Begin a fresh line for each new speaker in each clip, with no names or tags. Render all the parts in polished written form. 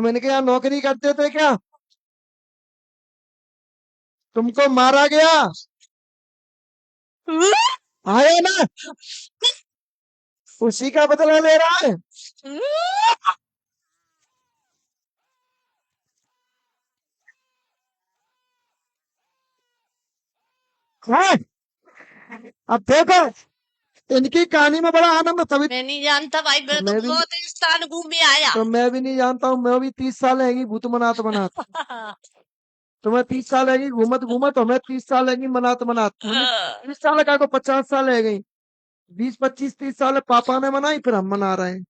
मैंने कहा नौकरी करते थे क्या? तुमको मारा गया? आया ना? उसी का बदला ले रहा है। हाँ, अब देखो इनकी कहानी में बड़ा आनंद तभी।
मैं नहीं जानता भाई, मैं तो
मैं भी
बहुत स्थान घूमे आया।
तो मैं भी नहीं जानता हूँ। मैं भी 30 साल रहेगी भूत मनात मनात। तुम्हें 30 साल रहेगी घूमत घूमत, हमें 30 साल रहेगी मनात मनात। हमें 30 साल का को 50 साल रह गई। 20 25 30 साल पापा ने मनाई, फिर हम मना रहे हैं।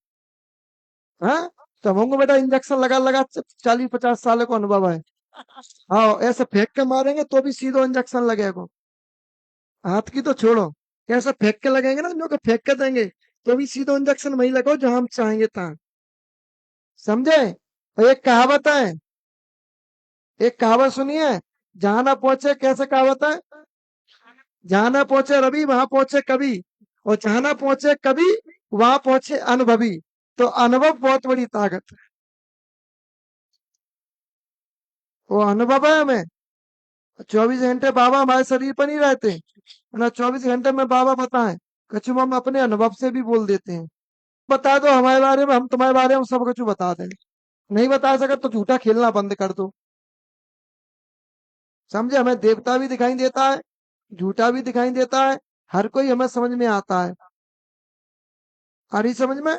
हाँ, तो हमको बेटा इंजेक्शन लगा लगा 40 50 साल को अनुभव है। हाँ, ऐसे फेंक के मारेंगे तो भी सीधो इंजेक्शन लगेगा। हाथ की तो छोड़ो, कैसे फेंक के लगेंगे ना, हम लोग फेंक के देंगे तो भी सीधो इंजेक्शन वही लगाओ जहां हम चाहेंगे तहाँ। समझे? और एक कहावत है, एक कहावत सुनिए। जहां ना पहुंचे, कैसे कहावत है? जहां ना पहुंचे रवि वहां पहुंचे कवि, और जहां ना पहुंचे कवि वहां पहुंचे अनुभवी। तो अनुभव बहुत बड़ी ताकत है। वो अनुभव है हमें। 24 घंटे बाबा हमारे शरीर पर नहीं रहते ना, 24 घंटे में बाबा बताएं, कुछ हम अपने अनुभव से भी बोल देते हैं। बता दो हमारे बारे में, हम तुम्हारे बारे में सब कुछ बता दें। नहीं बता सके तो झूठा खेलना बंद कर दो। समझे? हमें देवता भी दिखाई देता है, झूठा भी दिखाई देता है। हर कोई हमें समझ में आता है। आ रही समझ में?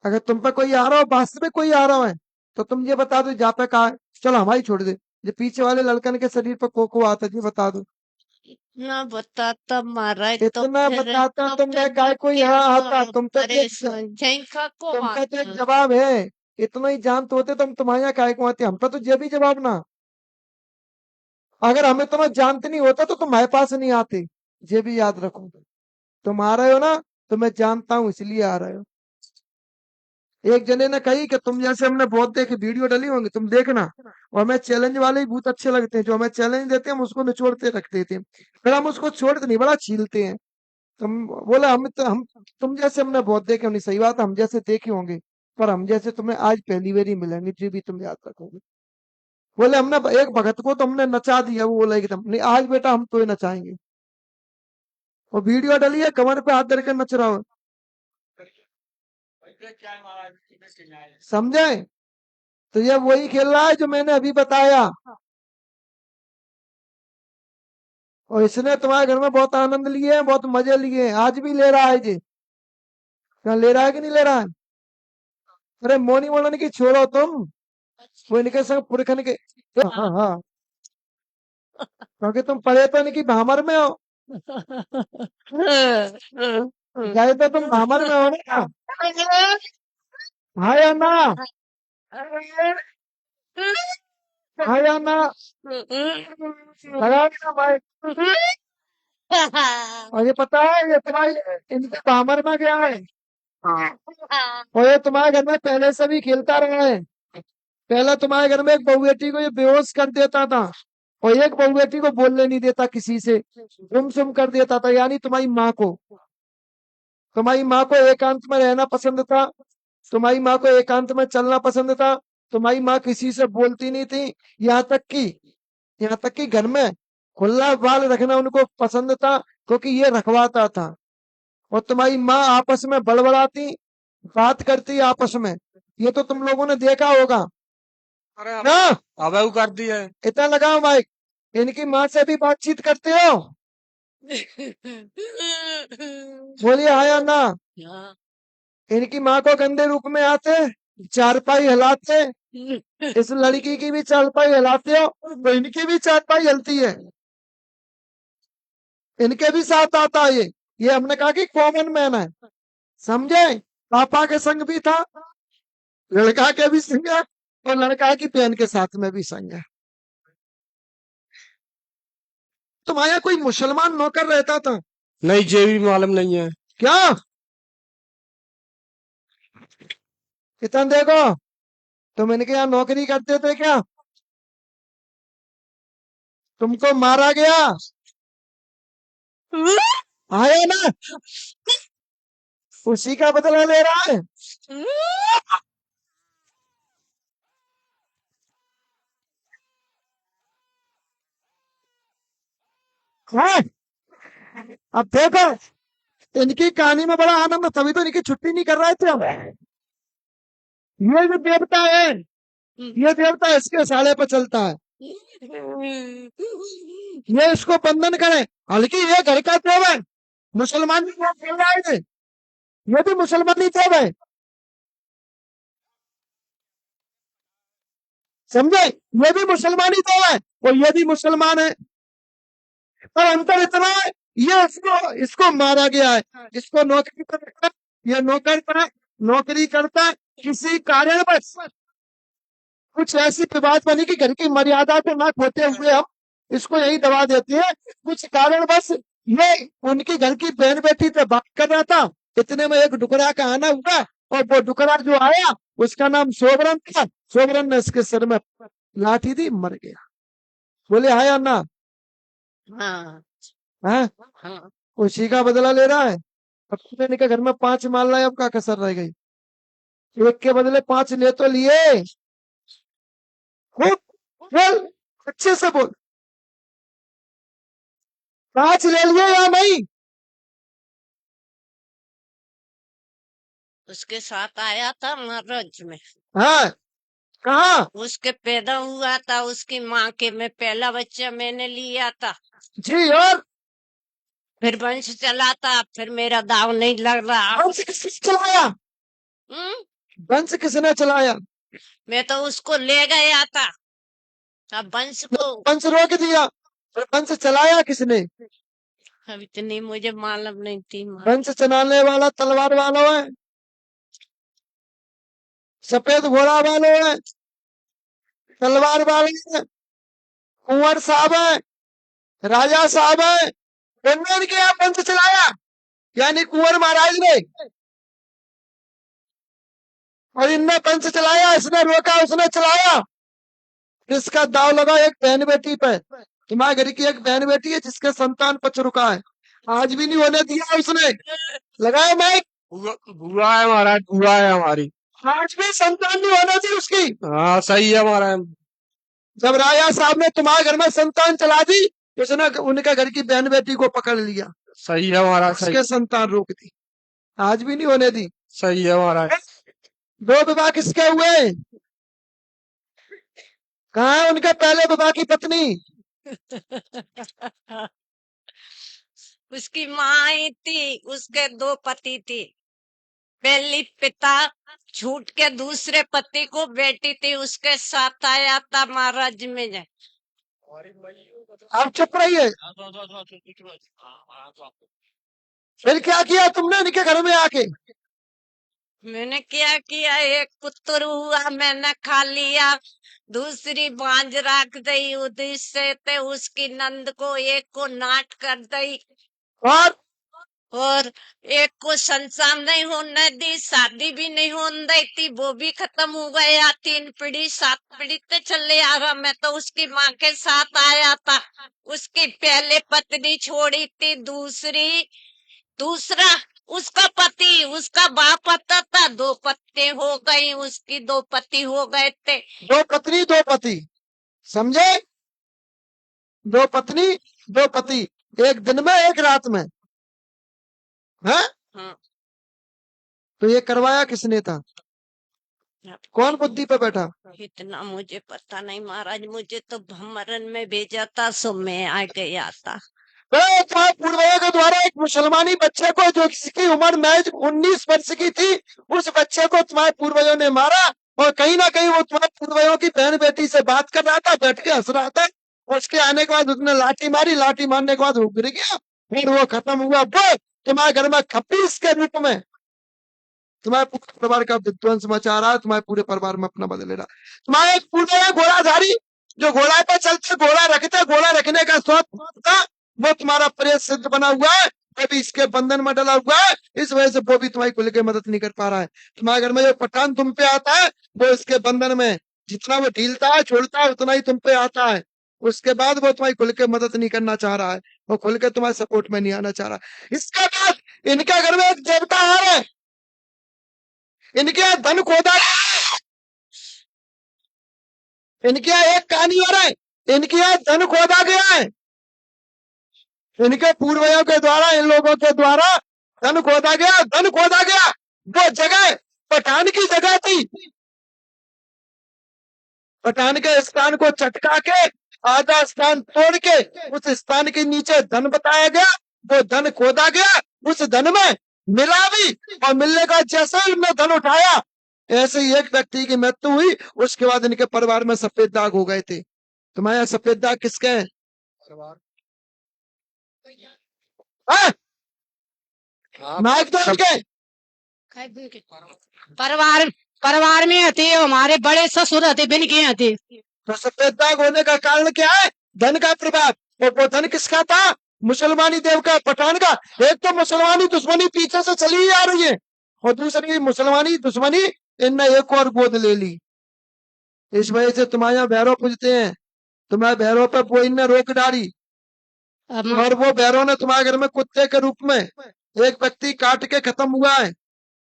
अगर तुम पे कोई आ रहा हो, वास्तव में कोई आ रहा है, तो तुम ये बता दो जा पे कहा है। चलो हमारी छोड़ दे, ये पीछे वाले लड़कन के शरीर पर को आता है, ये बता दो।
इतना बताता मारा तो
इतना
फिर
बताता
तो
तुम, मैं
फिर
काय कोई यहाँ आता, तुम पे
अरे
एक
झंका को
तुम पे तो एक
हाथ।
जवाब है। इतना ही जानते होते तुम तुम्हारे यहाँ काय को आते, हम पे तो ये भी जवाब ना। अगर हमें तुम्हें जानते नहीं होता तो तुम्हारे पास नहीं आते। ये भी याद रखो। तुम आ रहे हो ना, तो मैं जानता हूँ इसलिए आ रहे हो। एक जने ने कही कि तुम जैसे हमने बहुत देखे वीडियो डली होंगी, तुम देखना। और हमें चैलेंज वाले ही बहुत अच्छे लगते हैं, जो हमें चैलेंज देते हैं हम उसको निचोड़ते रख देते हैं। फिर हम उसको छोड़ते नहीं, बड़ा छीलते हैं। तुम बोले हम तुम जैसे हमने बहुत देखे होंगे, सही बात है, हम जैसे देखे होंगे। पर हम जैसे तुम्हें आज पहली बार ही मिलेंगे, जो भी तुम याद रखोगे। बोले हमने एक भगत को तो हमने नचा दिया, वो बोला एकदम नहीं, आज बेटा हम तो नचाएंगे। और वीडियो डली है, कमर पे हाथ धर के नच रहा हो। समझे? तो ये वही खेल रहा है जो मैंने अभी बताया। और इसने तुम्हारे घर में बहुत आनंद लिए हैं, बहुत मजे लिए हैं, आज भी ले रहा है जी। क्या ले रहा है कि नहीं ले रहा है? अरे मोनी मोलन की छोड़ो तुम, वो इनके संग पुरखन के। हाँ हाँ, क्योंकि तुम पढ़े तो इनकी भामर में हो। गए तो तुम भामर में हो ना। हाँ या ना? हाँ या ना? लगा ना भाई। और ये पता है, ये तुम्हारी इनके भामर में गया है। और ये तुम्हारे घर में पहले से भी खेलता रहा है। पहले तुम्हारे घर में एक बहू बेटी को ये बेहोश कर देता था, और एक बहू बेटी को बोलने नहीं देता किसी से, गुमसुम कर देता था, यानी तुम्हारी माँ को। तुम्हारी माँ को एकांत में रहना पसंद था, तुम्हारी माँ को एकांत में चलना पसंद था। तुम्हारी माँ किसी से बोलती नहीं थी, यहाँ तक कि यहाँ तक कि घर में खुला बाल रखना उनको पसंद था, क्योंकि ये रखवाता था। और तुम्हारी माँ आपस में बड़बड़ाती, बात करती आपस में। ये तो तुम लोगों ने देखा होगा
अरे
ना।
अब वो कर दी है।
इतना लगाओ माइक। इनकी माँ से भी बातचीत करते हो? बोलिए हाँ या ना? इनकी माँ को गंदे रूप में आते, चारपाई हिलाते, इस लड़की की भी चारपाई हिलाते हो तो इनकी भी चारपाई हिलती है, इनके भी साथ आता है ये हमने कहा कि कॉमन मैन है। समझे? पापा के संग भी था, लड़का के भी संग है, और लड़का की बहन के साथ में भी संग है। तुम्हारा कोई मुसलमान नौकर रहता था
नहीं, ये भी मालूम नहीं है।
क्या? इतना देखो, तुम इनके यहाँ नौकरी करते थे क्या? तुमको मारा गया? आया ना? उसी का बदला ले रहा है। हाँ, अब देखो इनकी कहानी में बड़ा आनंद है, तभी तो इनकी छुट्टी नहीं कर रहे थे हम। ये जो देवता है, ये देवता इसके साड़े पर चलता है, ये इसको बंधन करे। हालांकि ये घर का देव है, मुसलमान भी लोग बोल रहे हैं, ये भी मुसलमान ही देव है, समझे, ये भी मुसलमान ही देव है और ये भी मुसलमान है, पर अंतर इतना है, ये इसको इसको मारा गया है, इसको नौकरी पर रखा है, ये नौकर पर नौकरी करता है, किसी कारणवश कुछ ऐसी विवाद बनी कि घर की मर्यादा को ना खोते हुए हम इसको यही दबा देते हैं। कुछ कारणवश ये उनकी घर की बहन बेटी से बात कर रहा था, इतने में एक डुकरा का आना हुआ और वो डुकरा जो आया उसका नाम सोबरन था। सोबरन ने इसके सिर में लाठी दी, मर गया। बोले हाय अन्ना,
हाँ
है
हाँ
उसी का बदला ले रहा है। अब तुमने के घर में 5 माल लाए, अब क्या कसर रह गई? एक के बदले 5 ले तो लिए। खूब बोल, अच्छे से बोल, 5 ले लिए या नहीं?
उसके साथ आया था महाराज में,
हाँ, कहा?
उसके पैदा हुआ था उसकी माँ के, मैं पहला बच्चा मैंने लिया था,
जी, और
फिर वंश चला था, फिर मेरा दाव नहीं लग रहा।
वंश किसने चलाया? वंश किसने चलाया?
मैं तो उसको ले गया था, अब वंश को
वंश रोक दिया, और वंश चलाया किसने?
अब इतनी मुझे मालूम नहीं थी।
वंश चलाने वाला तलवार वालों है, सफेद घोड़ा वालों है, तलवार वाले हैं, कुंवर साहब है, राजा साहब है, उन्होंने क्या वंश चलाया, यानी कुंवर महाराज ने, और इनने वंश चलाया, इसने रोका उसने चलाया। इसका दाव लगा एक बहन बेटी पे, तुम्हारे घर की एक बहन बेटी है जिसके संतान पच रुका है, आज भी नहीं होने दिया उसने, लगाया मैं,
बुआ है महाराज, बुआ है हमारी।
आज भी संतान नहीं होने दी उसकी।
हाँ सही है महाराज।
जब राजा साहब ने तुम्हारे घर में संतान चला दी, उसने उनके घर की बहन बेटी को पकड़ लिया,
सही है महाराज, सही,
उसके संतान रोक दी, आज भी नहीं होने दी।
सही है महाराज।
2 विवाह किसके हुए? कहाँ है उनके पहले विवाह की पत्नी?
उसकी माँ आई थी, उसके 2 पति थे, पहली पिता छूट के दूसरे पति को बेटी थी उसके साथ आया था महाराज में जाए।
आप चुप रहिए। फिर क्या किया तुमने इनके घर में आके?
मैंने क्या किया, एक पुत्र हुआ मैंने खा लिया, दूसरी बांझ रख दी, उद्देश्य से उसकी नंद को एक को नाट कर दी, और एक को संसार नहीं होने दी, शादी भी नहीं होने दी थी, वो भी खत्म हो गया। 3 पीढ़ी 7 पीढ़ी पे चले आ रहा। मैं तो उसकी माँ के साथ आया था, उसकी पहले पत्नी छोड़ी थी, दूसरा उसका पति, उसका बाप आता था, 2 पत्नी हो गई, उसकी 2 पति हो गए थे।
2 पत्नी 2 पति, समझे? 2 पत्नी 2 पति, एक दिन में एक रात में, है?
हाँ।
तो ये करवाया किसने था? कौन बुद्धि पे बैठा?
इतना मुझे पता नहीं महाराज, मुझे तो भ्रमरण में भेजा था, सो मैं आ गया था।
तुम्हारे पूर्वजों के द्वारा एक मुसलमानी बच्चे को, जो जिसकी उम्र महज 19 वर्ष की थी, उस बच्चे को तुम्हारे पूर्वजों ने मारा, और कहीं ना कहीं वो तुम्हारे पूर्वजों की बहन बेटी से बात कर रहा था, बैठ के हंस रहा था, और उसके आने के बाद उसने लाठी मारी, लाठी मारने के बाद वो गिर गया, फिर वो खत्म हुआ। वो तुम्हारे घर में खपीस के रूप में तुम्हारे पूरे परिवार का विध्वंस मचा रहा है, तुम्हारे पूरे परिवार में अपना बदल ले रहा है। तुम्हारे एक पूर्वज घोड़ाधारी, जो घोड़ा पे चलते, घोड़ा रखते, घोड़ा रखने का शौक था, वो तुम्हारा प्रेत सिद्ध बना हुआ है, अभी इसके बंधन में डला हुआ है, इस वजह से वो भी तुम्हारी खुल के मदद नहीं कर पा रहा है। तुम्हारे घर में जो पठान तुम पे आता है, वो इसके बंधन में जितना वो ढीलता है छोड़ता है उतना ही तुम पे आता है, उसके बाद वो तुम्हारी खुल के मदद नहीं करना चाह रहा है, वो खुल के तुम्हारे सपोर्ट में नहीं आना चाह रहा। इसके बाद इनके घर में एक देवता आ रहा है, इनके यहाँ धन खोदा, इनके यहाँ एक कहानी हो रहा है, इनके यहाँ धन खोदा गया है, इनके पूर्वजों के द्वारा, इन लोगों के द्वारा धन खोदा गया, धन खोदा गया। वो जगह पठान की जगह थी। पठान के स्थान को चटका के आधा स्थान तोड़ के उस स्थान के नीचे धन बताया गया। वो धन खोदा गया, उस धन में मिला भी, और मिलने का जैसे ही उन्होंने धन उठाया, ऐसे ही एक व्यक्ति की मृत्यु हुई। उसके बाद इनके परिवार में सफेद दाग हो गए थे। तुम्हारे सफेद दाग किसके हैं? हाँ? नायक तो के
परिवार में हते, हमारे बड़े ससुर हते, बिन के हते।
तो सफेद दाग होने का कारण क्या है? धन का प्रभाव। और वो धन किसका था? मुसलमानी देव का, पठान का। एक तो मुसलमानी दुश्मनी पीछे से चली ही आ रही है, और दूसरी मुसलमानी दुश्मनी इनने एक और गोद ले ली। इस वजह से तुम्हारे यहाँ भैरव पूजते हैं। तुम्हारे भैरव पे वो इनने रोक डाली, और वो भैरव ने तुम्हारे घर में कुत्ते के रूप में एक व्यक्ति काट के खत्म हुआ है।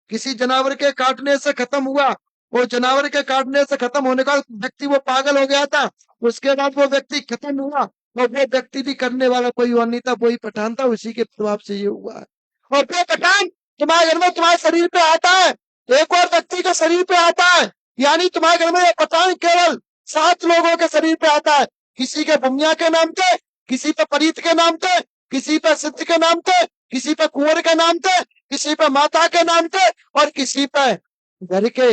किसी जानवर के काटने से खत्म हुआ। वो जानवर के काटने से खत्म होने का व्यक्ति वो पागल हो गया था। उसके बाद वो व्यक्ति खत्म हुआ, और वो व्यक्ति भी करने वाला कोई और नहीं था, वही पठान था। उसी के प्रभाव से ये हुआ है। और वो पठान तुम्हारे घर में, तुम्हारे शरीर पे आता है, एक और व्यक्ति के शरीर पे आता है। यानी तुम्हारे घर में ये पठान केवल 7 लोगों के शरीर पे आता है। किसी के भुमिया के नाम पे, किसी पे परीत के नाम पे, किसी पे सिद्ध के नाम पे, किसी पे कुंवर के नाम पे, किसी पे माता के नाम पे, और किसी पे घर के,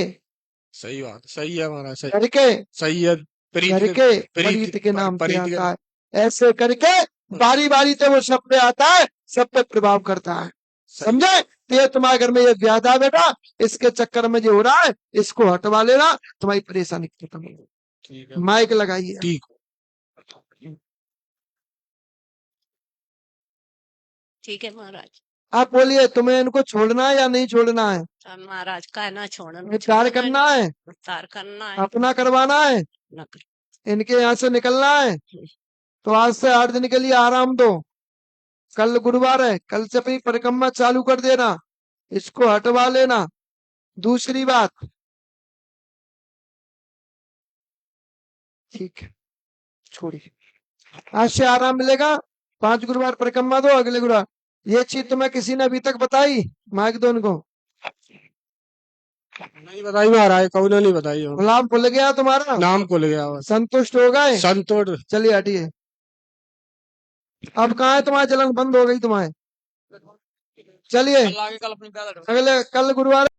सही बात, सही है महाराज, सही
घर के,
सही है।
घर के परीत के नाम पे आता है। ऐसे करके बारी बारी से वो सब पे आता है, सब पे प्रभाव करता है। समझे? तो ये तुम्हारे घर में ये व्याध है बेटा, इसके चक्कर में जो हो रहा है, इसको हटवा लेना, तुम्हारी परेशानी खत्म हो।
ठीक है,
माइक लगाइए।
ठीक।
ठीक है महाराज।
आप बोलिए, तुम्हें इनको छोड़ना है या नहीं छोड़ना है?
महाराज का ना छोड़ना,
विचार करना है,
विस्तार करना है,
अपना करवाना है,
न कर।
इनके यहाँ से निकलना है। तो आज से 8 दिन के लिए आराम दो। कल गुरुवार है, कल से अपनी परिक्रमा चालू कर देना, इसको हटवा लेना। दूसरी बात, ठीक है, छोड़िए, आज से आराम मिलेगा। 5 गुरुवार परिक्रमा दो, अगले गुरुवार। ये चीज तुम्हें किसी ने अभी तक बताई? माइक दो उनको।
नहीं बताई महाराज, कौन नहीं बताई हो।
गुलाम भूल गया तुम्हारा?
नाम भूल गया बस।
संतुष्ट हो गए?
संतोष।
चलिए हटिए। अब कहाँ है तुम्हारी जलन? बंद हो गई तुम्हारे। चलिए
कल आगे, कल अपनी
अगले, कल गुरुवार